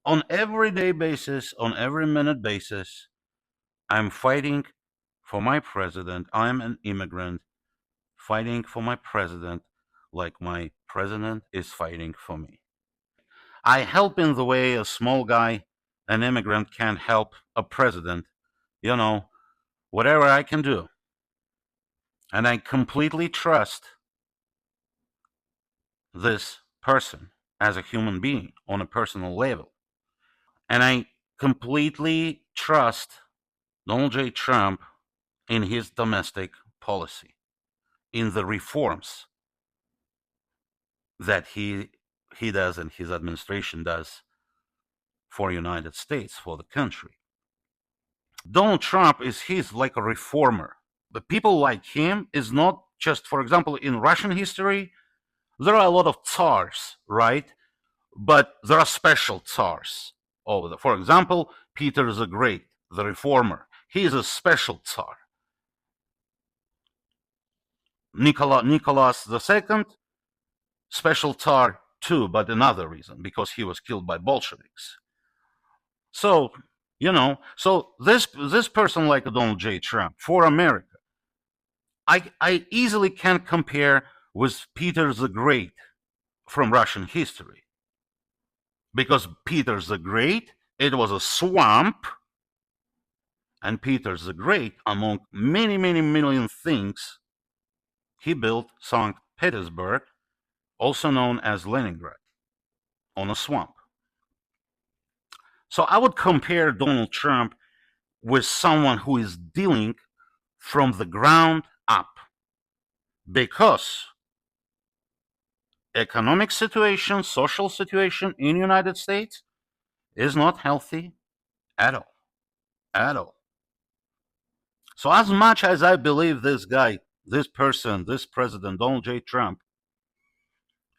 On everyday basis, on every minute basis, I'm fighting for my president. I'm an immigrant fighting for my president like my president is fighting for me. I help in the way a small guy, an immigrant, can help a president, you know, whatever I can do. And I completely trust this person as a human being on a personal level. And I completely trust Donald J. Trump in his domestic policy, in the reforms that he does and his administration does for United States, for the country. Donald Trump he's like a reformer. But people like him is not just, for example, in Russian history, there are a lot of tsars, right? But there are special tsars over there. For example, Peter the Great, the reformer. He is a special tsar. Nicholas II, special tsar too, but another reason, because he was killed by Bolsheviks. So, so this person like Donald J. Trump for America, I easily can compare with Peter the Great from Russian history. Because Peter the Great, it was a swamp, and Peter the Great, among many, many million things, he built St. Petersburg, also known as Leningrad, on a swamp. So I would compare Donald Trump with someone who is dealing from the ground up, because economic situation, social situation in United States is not healthy at all. At all. So as much as I believe this guy, this person, this president, Donald J. Trump,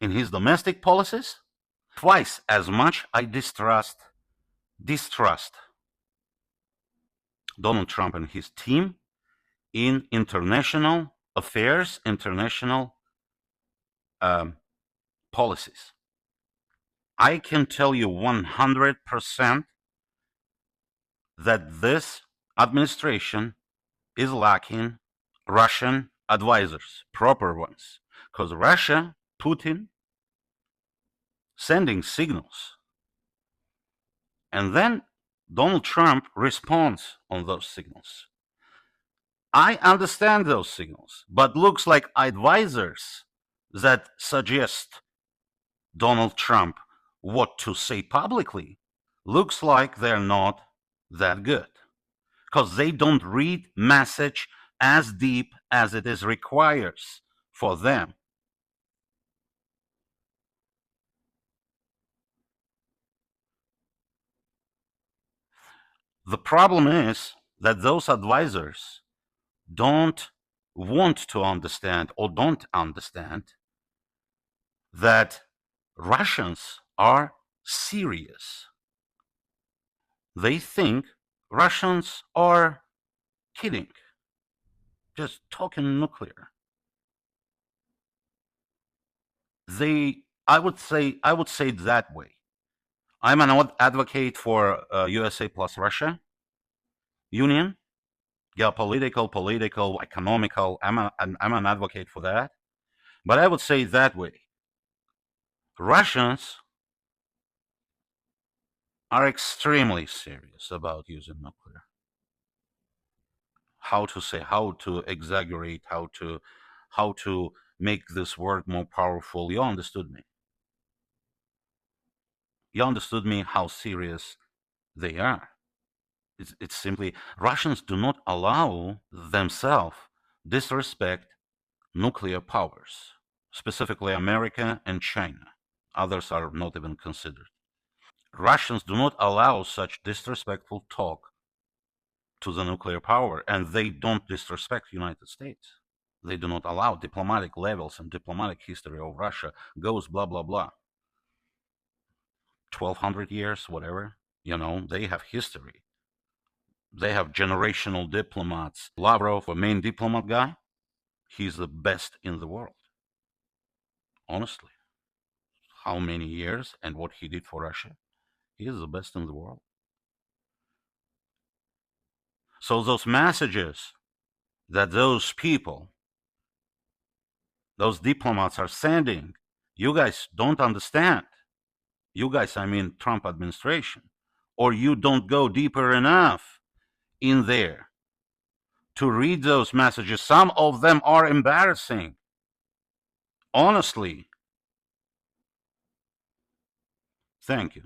in his domestic policies, twice as much I distrust Donald Trump and his team in international affairs, international policies. I can tell you 100% that this administration is lacking Russian advisors, proper ones. Because Russia, Putin, sending signals. And then Donald Trump responds on those signals. I understand those signals, but looks like advisors that suggest Donald Trump what to say publicly looks like they're not that good, because they don't read message as deep as it is requires for them. The problem is that those advisors don't want to understand or don't understand that Russians are serious. They think Russians are kidding, just talking nuclear. I would say it that way. I'm an advocate for USA plus Russia union, geopolitical, political, economical. I'm an advocate for that. But I would say it that way. Russians are extremely serious about using nuclear. How to exaggerate, how to make this word more powerful. You understood me. You understood me how serious they are. It's simply Russians do not allow themselves disrespect nuclear powers, specifically America and China. Others are not even considered. Russians do not allow such disrespectful talk to the nuclear power, and they don't disrespect the United States. They do not allow diplomatic levels, and diplomatic history of Russia goes blah blah blah. 1200 years, whatever. They have history. They have generational diplomats. Lavrov, a main diplomat guy, he's the best in the world. Honestly. How many years and what he did for Russia? He is the best in the world. So those messages that those people, those diplomats are sending, you guys don't understand. You guys, I mean Trump administration, or you don't go deeper enough in there to read those messages. Some of them are embarrassing. Honestly. Thank you.